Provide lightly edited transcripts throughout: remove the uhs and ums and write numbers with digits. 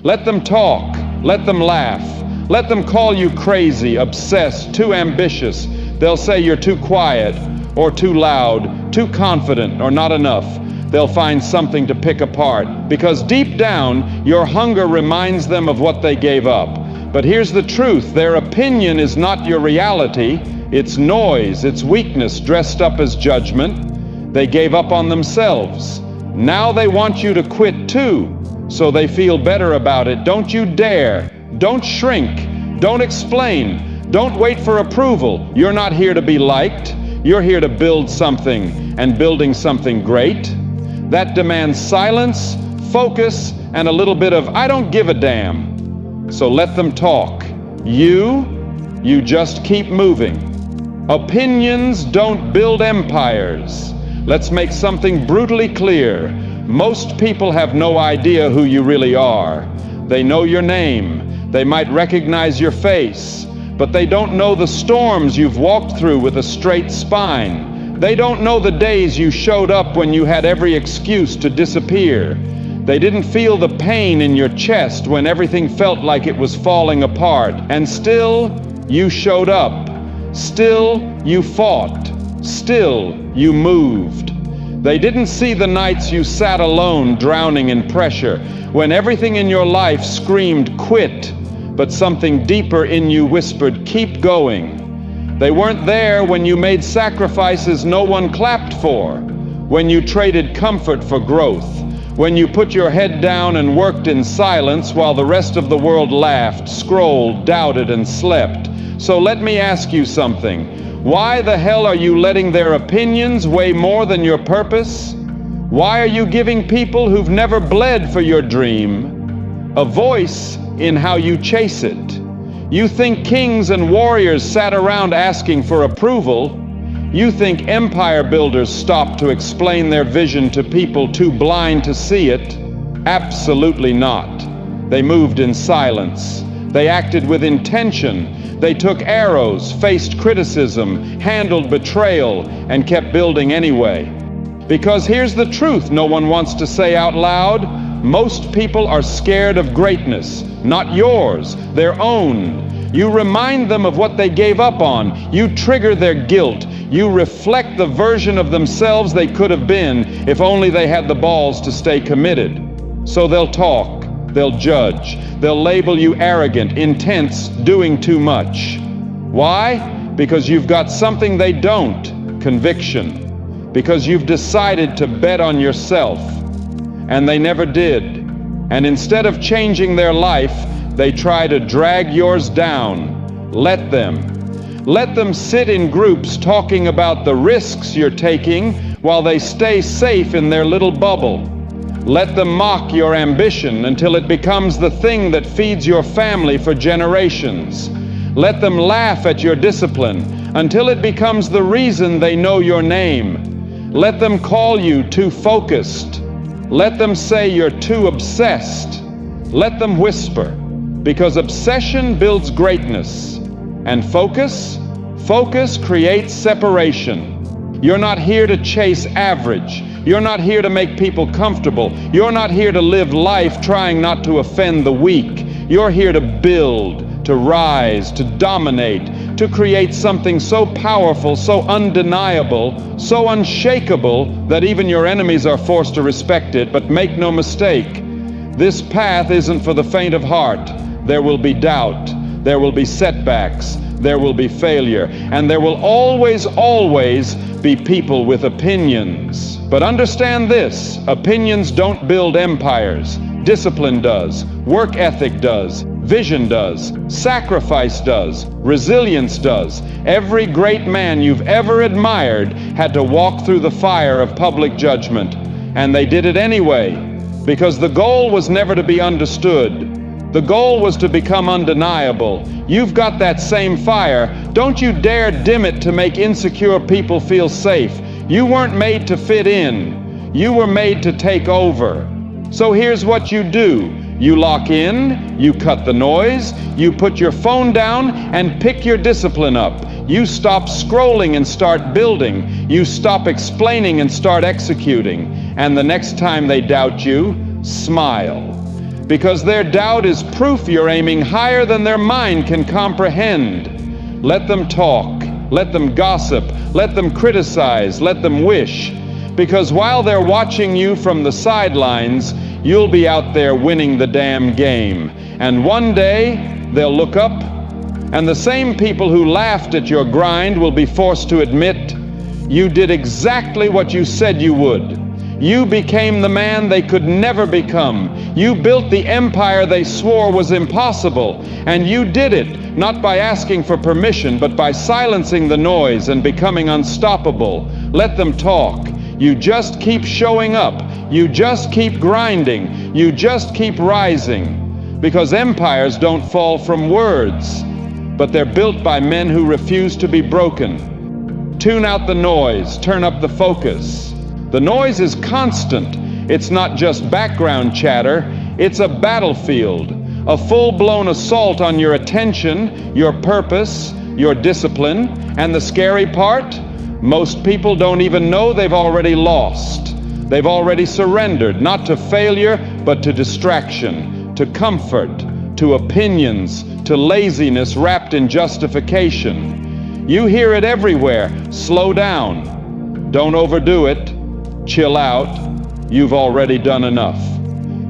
Let them talk, let them laugh, let them call you crazy, obsessed, too ambitious. They'll say you're too quiet or too loud, too confident or not enough. They'll find something to pick apart, because deep down, your hunger reminds them of what they gave up. But here's the truth: their opinion is not your reality. It's noise, it's weakness dressed up as judgment. They gave up on themselves. Now they want you to quit too, so they feel better about it. Don't you dare. Don't shrink. Don't explain. Don't wait for approval. You're not here to be liked. You're here to build something, and building something great. That demands silence, focus, and a little bit of I don't give a damn. So let them talk. You just keep moving. Opinions don't build empires. Let's make something brutally clear. Most people have no idea who you really are. They know your name. They might recognize your face, but they don't know the storms you've walked through with a straight spine. They don't know the days you showed up when you had every excuse to disappear. They didn't feel the pain in your chest when everything felt like it was falling apart. And still, you showed up. Still, you fought. Still, you moved. They didn't see the nights you sat alone, drowning in pressure, when everything in your life screamed quit, but something deeper in you whispered, keep going. They weren't there when you made sacrifices no one clapped for, when you traded comfort for growth, when you put your head down and worked in silence while the rest of the world laughed, scrolled, doubted, and slept. So let me ask you something. Why the hell are you letting their opinions weigh more than your purpose? Why are you giving people who've never bled for your dream a voice in how you chase it? You think kings and warriors sat around asking for approval. You think empire builders stopped to explain their vision to people too blind to see it. Absolutely not. They moved in silence. They acted with intention. They took arrows, faced criticism, handled betrayal, and kept building anyway. Because here's the truth no one wants to say out loud. Most people are scared of greatness, not yours, their own. You remind them of what they gave up on. You trigger their guilt. You reflect the version of themselves they could have been if only they had the balls to stay committed. So they'll talk, they'll judge, they'll label you arrogant, intense, doing too much. Why? Because you've got something they don't, conviction. Because you've decided to bet on yourself. And they never did. And instead of changing their life, they try to drag yours down. Let them. Let them sit in groups talking about the risks you're taking while they stay safe in their little bubble. Let them mock your ambition until it becomes the thing that feeds your family for generations. Let them laugh at your discipline until it becomes the reason they know your name. Let them call you too focused. Let them say you're too obsessed. Let them whisper, because obsession builds greatness. And focus creates separation. You're not here to chase average. You're not here to make people comfortable. You're not here to live life trying not to offend the weak. You're here to build, to rise, to dominate, to create something so powerful, so undeniable, so unshakable that even your enemies are forced to respect it. But make no mistake, this path isn't for the faint of heart. There will be doubt. There will be setbacks. There will be failure. And there will always be people with opinions. But understand this, opinions don't build empires. Discipline does. Work ethic does. Vision does. Sacrifice does. Resilience does. Every great man you've ever admired had to walk through the fire of public judgment. And they did it anyway, because the goal was never to be understood. The goal was to become undeniable. You've got that same fire. Don't you dare dim it to make insecure people feel safe. You weren't made to fit in. You were made to take over. So here's what you do. You lock in, you cut the noise, you put your phone down and pick your discipline up. You stop scrolling and start building. You stop explaining and start executing. And the next time they doubt you, smile. because their doubt is proof you're aiming higher than their mind can comprehend. Let them talk, let them gossip, let them criticize, let them wish, because while they're watching you from the sidelines, you'll be out there winning the damn game. And one day, they'll look up, and the same people who laughed at your grind will be forced to admit you did exactly what you said you would. You became the man they could never become. You built the empire they swore was impossible. And you did it, not by asking for permission, but by silencing the noise and becoming unstoppable. Let them talk. You just keep showing up. You just keep grinding. You just keep rising. Because empires don't fall from words, but they're built by men who refuse to be broken. Tune out the noise, turn up the focus. The noise is constant. It's not just background chatter, it's a battlefield, a full-blown assault on your attention, your purpose, your discipline, and the scary part, most people don't even know they've already lost. They've already surrendered, not to failure, but to distraction, to comfort, to opinions, to laziness wrapped in justification. You hear it everywhere. Slow down. Don't overdo it. Chill out. You've already done enough.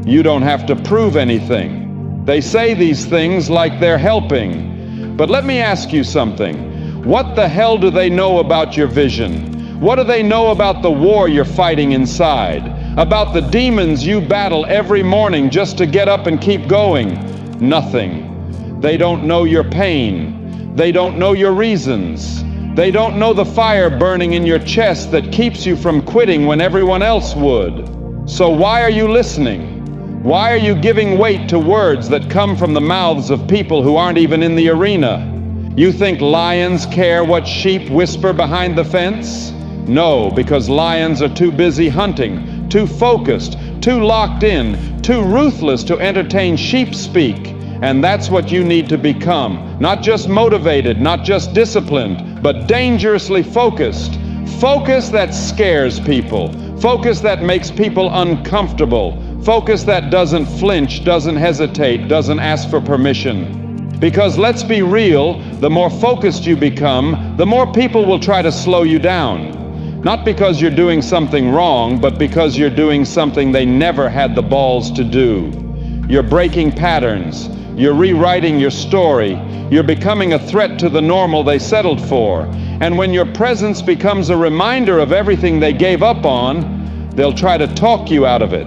You don't have to prove anything. They say these things like they're helping. But let me ask you something. What the hell do they know about your vision? What do they know about the war you're fighting inside? About the demons you battle every morning just to get up and keep going? Nothing. They don't know your pain. They don't know your reasons. They don't know the fire burning in your chest that keeps you from quitting when everyone else would. So why are you listening? Why are you giving weight to words that come from the mouths of people who aren't even in the arena? You think lions care what sheep whisper behind the fence? No, because lions are too busy hunting, too focused, too locked in, too ruthless to entertain sheep speak. And that's what you need to become. Not just motivated, not just disciplined, but dangerously focused. Focus that scares people. Focus that makes people uncomfortable. Focus that doesn't flinch, doesn't hesitate, doesn't ask for permission. Because let's be real, the more focused you become, the more people will try to slow you down. Not because you're doing something wrong, but because you're doing something they never had the balls to do. You're breaking patterns. You're rewriting your story. You're becoming a threat to the normal they settled for. And when your presence becomes a reminder of everything they gave up on, they'll try to talk you out of it.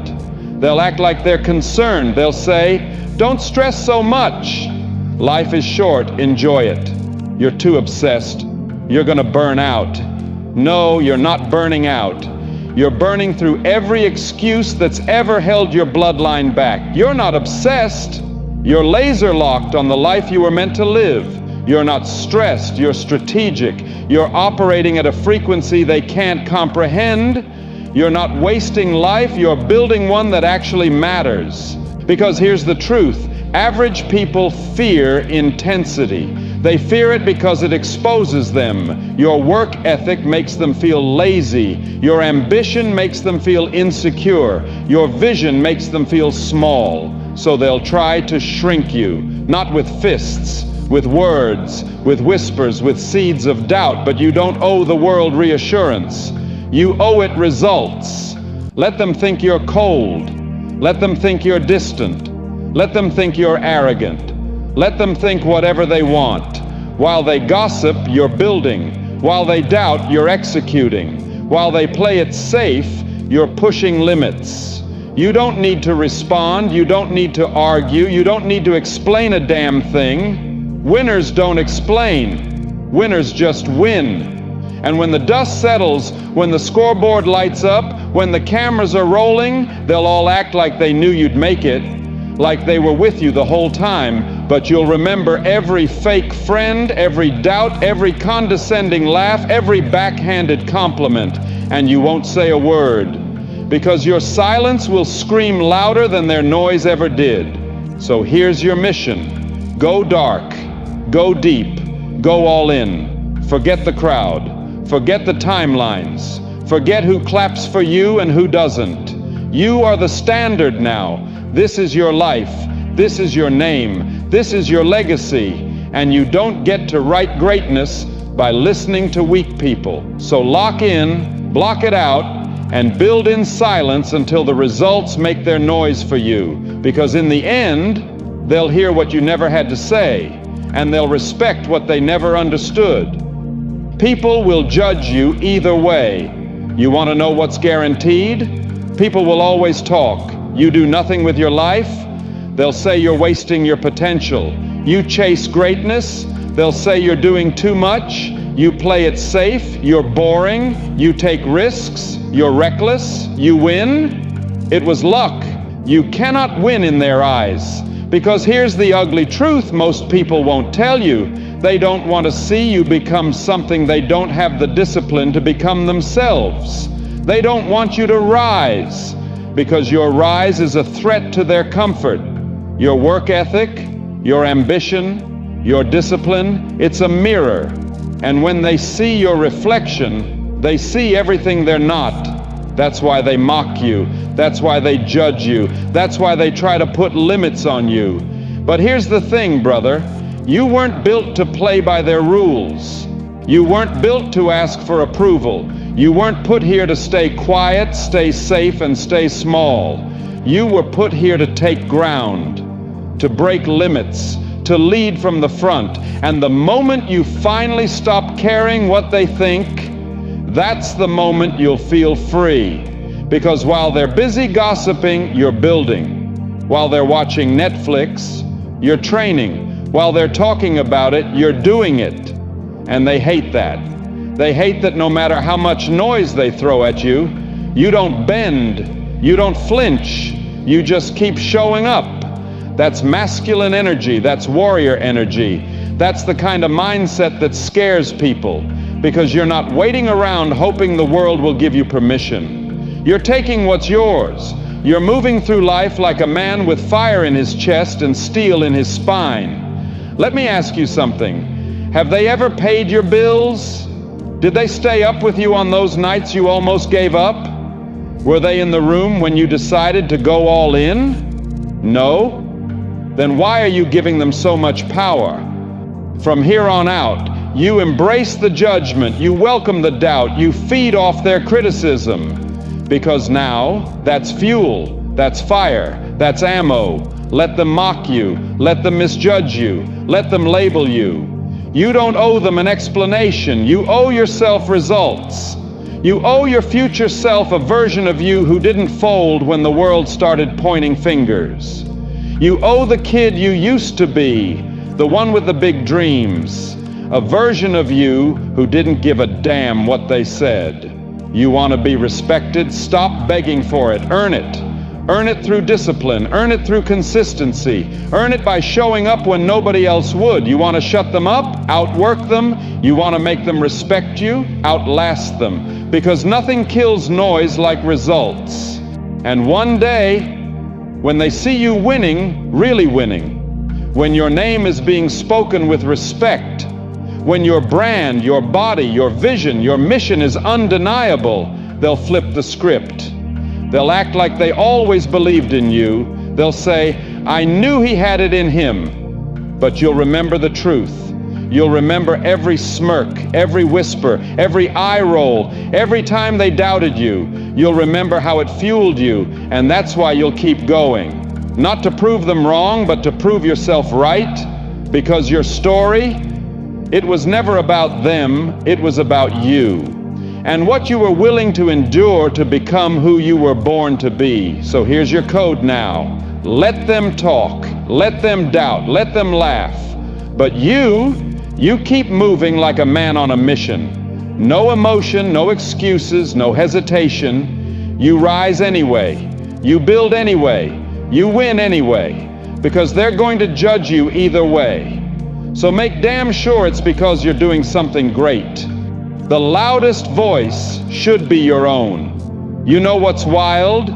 They'll act like they're concerned. They'll say, "Don't stress so much. Life is short. Enjoy it. You're too obsessed. You're going to burn out." No, you're not burning out. You're burning through every excuse that's ever held your bloodline back. You're not obsessed. You're laser-locked on the life you were meant to live. You're not stressed. You're strategic. You're operating at a frequency they can't comprehend. You're not wasting life. You're building one that actually matters. Because here's the truth. Average people fear intensity. They fear it because it exposes them. Your work ethic makes them feel lazy. Your ambition makes them feel insecure. Your vision makes them feel small. So they'll try to shrink you, not with fists, with words, with whispers, with seeds of doubt, but you don't owe the world reassurance. You owe it results. Let them think you're cold. Let them think you're distant. Let them think you're arrogant. Let them think whatever they want. While they gossip, you're building. While they doubt, you're executing. While they play it safe, you're pushing limits. You don't need to respond. You don't need to argue. You don't need to explain a damn thing. Winners don't explain. Winners just win. And when the dust settles, when the scoreboard lights up, when the cameras are rolling, they'll all act like they knew you'd make it, like they were with you the whole time. But you'll remember every fake friend, every doubt, every condescending laugh, every backhanded compliment, and you won't say a word. Because your silence will scream louder than their noise ever did. So here's your mission. Go dark, go deep, go all in. Forget the crowd, forget the timelines, forget who claps for you and who doesn't. You are the standard now. This is your life. This is your name. This is your legacy. And you don't get to write greatness by listening to weak people. So lock in, block it out, and build in silence until the results make their noise for you. Because in the end, they'll hear what you never had to say, and they'll respect what they never understood. People will judge you either way. You want to know what's guaranteed? People will always talk. You do nothing with your life, they'll say you're wasting your potential. You chase greatness, they'll say you're doing too much. You play it safe, you're boring. You take risks, you're reckless. You win, it was luck. You cannot win in their eyes. Because here's the ugly truth most people won't tell you. They don't want to see you become something they don't have the discipline to become themselves. They don't want you to rise, because your rise is a threat to their comfort. Your work ethic, your ambition, your discipline, it's a mirror. And when they see your reflection, they see everything they're not. That's why they mock you. That's why they judge you. That's why they try to put limits on you. But here's the thing, brother. You weren't built to play by their rules. You weren't built to ask for approval. You weren't put here to stay quiet, stay safe, and stay small. You were put here to take ground, to break limits, to lead from the front. And the moment you finally stop caring what they think, that's the moment you'll feel free. Because while they're busy gossiping, you're building. While they're watching Netflix, you're training. While they're talking about it, you're doing it. And they hate that. They hate that no matter how much noise they throw at you, you don't bend, you don't flinch, you just keep showing up. That's masculine energy, that's warrior energy. That's the kind of mindset that scares people, because you're not waiting around hoping the world will give you permission. You're taking what's yours. You're moving through life like a man with fire in his chest and steel in his spine. Let me ask you something. Have they ever paid your bills? Did they stay up with you on those nights you almost gave up? Were they in the room when you decided to go all in? No? Then why are you giving them so much power? From here on out, you embrace the judgment, you welcome the doubt, you feed off their criticism. Because now, that's fuel, that's fire, that's ammo. Let them mock you, let them misjudge you, let them label you. You don't owe them an explanation, you owe yourself results. You owe your future self a version of you who didn't fold when the world started pointing fingers. You owe the kid you used to be, the one with the big dreams, a version of you who didn't give a damn what they said. You want to be respected? Stop begging for it. Earn it. Earn it through discipline. Earn it through consistency. Earn it by showing up when nobody else would. You want to shut them up? Outwork them. You want to make them respect you? Outlast them. Because nothing kills noise like results. And one day, when they see you winning, really winning, when your name is being spoken with respect, when your brand, your body, your vision, your mission is undeniable, they'll flip the script. They'll act like they always believed in you. They'll say, I knew he had it in him. But you'll remember the truth. You'll remember every smirk, every whisper, every eye roll, every time they doubted you. You'll remember how it fueled you, and that's why you'll keep going. Not to prove them wrong, but to prove yourself right, because your story, it was never about them, it was about you. And what you were willing to endure to become who you were born to be. So here's your code now. Let them talk, let them doubt, let them laugh. But you keep moving like a man on a mission. No emotion, no excuses, no hesitation. You rise anyway. You build anyway. You win anyway. Because they're going to judge you either way. So make damn sure it's because you're doing something great. The loudest voice should be your own. You know what's wild?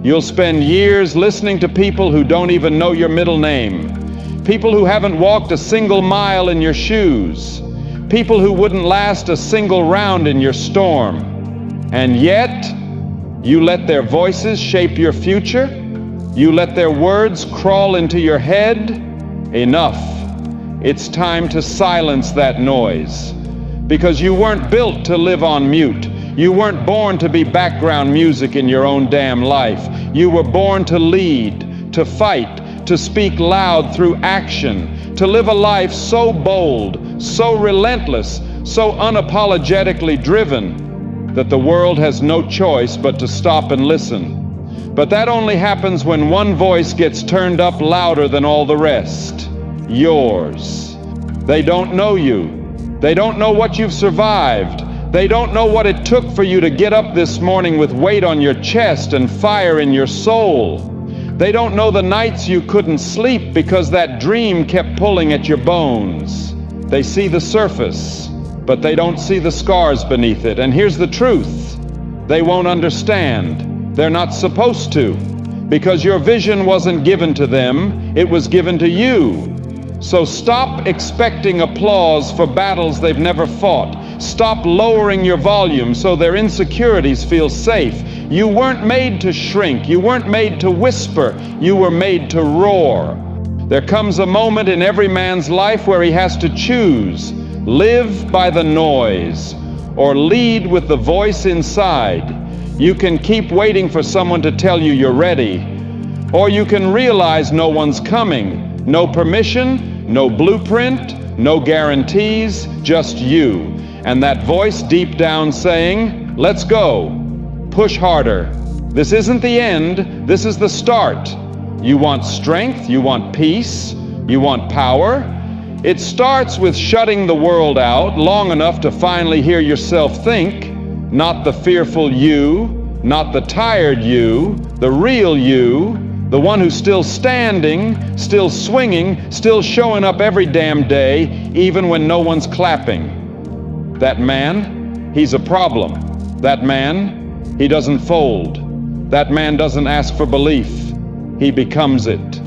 You'll spend years listening to people who don't even know your middle name. People who haven't walked a single mile in your shoes. People who wouldn't last a single round in your storm. And yet, you let their voices shape your future? You let their words crawl into your head? Enough. It's time to silence that noise. Because you weren't built to live on mute. You weren't born to be background music in your own damn life. You were born to lead, to fight, to speak loud through action, to live a life so bold, so relentless, so unapologetically driven that the world has no choice but to stop and listen. But that only happens when one voice gets turned up louder than all the rest. Yours. They don't know you. They don't know what you've survived. They don't know what it took for you to get up this morning with weight on your chest and fire in your soul. They don't know the nights you couldn't sleep because that dream kept pulling at your bones. They see the surface, but they don't see the scars beneath it. And here's the truth. They won't understand. They're not supposed to, because your vision wasn't given to them, it was given to you. So stop expecting applause for battles they've never fought. Stop lowering your volume so their insecurities feel safe. You weren't made to shrink. You weren't made to whisper. You were made to roar. There comes a moment in every man's life where he has to choose. Live by the noise or lead with the voice inside. You can keep waiting for someone to tell you you're ready, or you can realize no one's coming. No permission, no blueprint, no guarantees, just you. And that voice deep down saying, let's go, push harder. This isn't the end, this is the start. You want strength, you want peace, you want power. It starts with shutting the world out long enough to finally hear yourself think, not the fearful you, not the tired you, the real you, the one who's still standing, still swinging, still showing up every damn day, even when no one's clapping. That man, he's a problem. That man, he doesn't fold. That man doesn't ask for belief. He becomes it.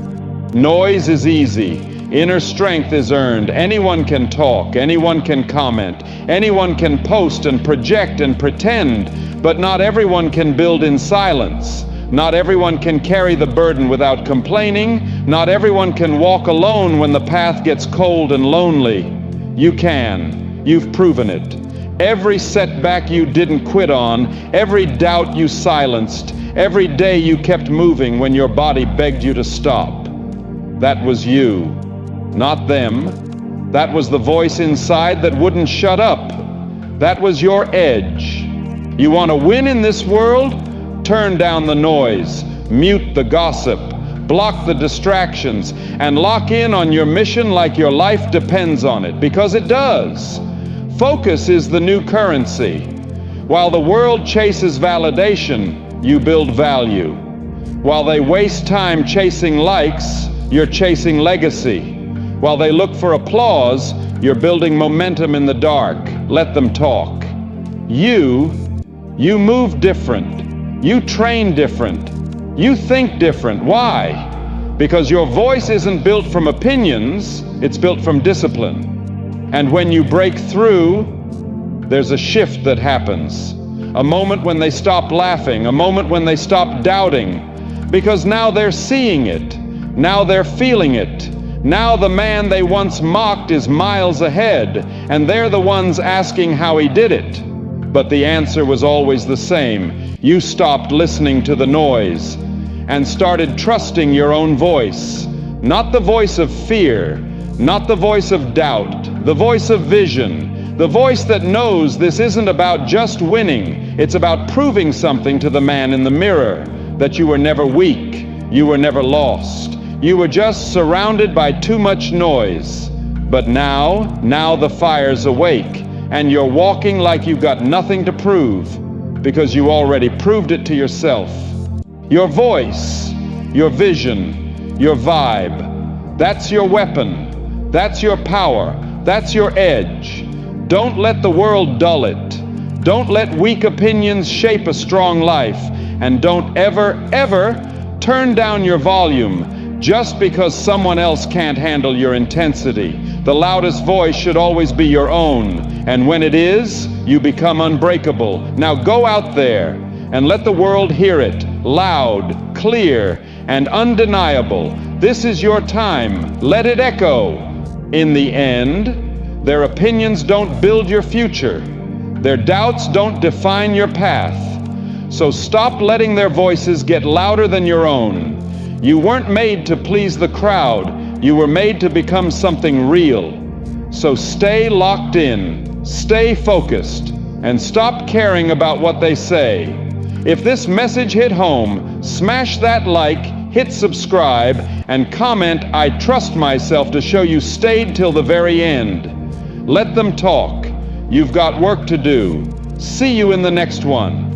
Noise is easy. Inner strength is earned. Anyone can talk. Anyone can comment. Anyone can post and project and pretend. But not everyone can build in silence. Not everyone can carry the burden without complaining. Not everyone can walk alone when the path gets cold and lonely. You can. You've proven it. Every setback you didn't quit on, every doubt you silenced, every day you kept moving when your body begged you to stop. That was you, not them. That was the voice inside that wouldn't shut up. That was your edge. You want to win in this world? Turn down the noise, mute the gossip, block the distractions, and lock in on your mission like your life depends on it, because it does. Focus is the new currency. While the world chases validation, you build value. While they waste time chasing likes, you're chasing legacy. While they look for applause, you're building momentum in the dark. Let them talk. You move different. You train different. You think different. Why? Because your voice isn't built from opinions, it's built from discipline. And when you break through, there's a shift that happens. A moment when they stop laughing, a moment when they stop doubting, because now they're seeing it. Now they're feeling it. Now the man they once mocked is miles ahead, and they're the ones asking how he did it. But the answer was always the same. You stopped listening to the noise and started trusting your own voice. Not the voice of fear, not the voice of doubt, the voice of vision, the voice that knows this isn't about just winning, it's about proving something to the man in the mirror, that you were never weak, you were never lost, you were just surrounded by too much noise. But now the fire's awake, and you're walking like you've got nothing to prove, because you already proved it to yourself. Your voice, your vision, your vibe, that's your weapon, that's your power, that's your edge. Don't let the world dull it. Don't let weak opinions shape a strong life. And don't ever turn down your volume just because someone else can't handle your intensity. The loudest voice should always be your own. And when it is, you become unbreakable. Now go out there and let the world hear it, loud, clear, and undeniable. This is your time. Let it echo. In the end, their opinions don't build your future. Their doubts don't define your path. So stop letting their voices get louder than your own. You weren't made to please the crowd. You were made to become something real. So stay locked in, stay focused, and stop caring about what they say. If this message hit home, smash that like, hit subscribe, and comment, "I trust myself," to show you stayed till the very end. Let them talk. You've got work to do. See you in the next one.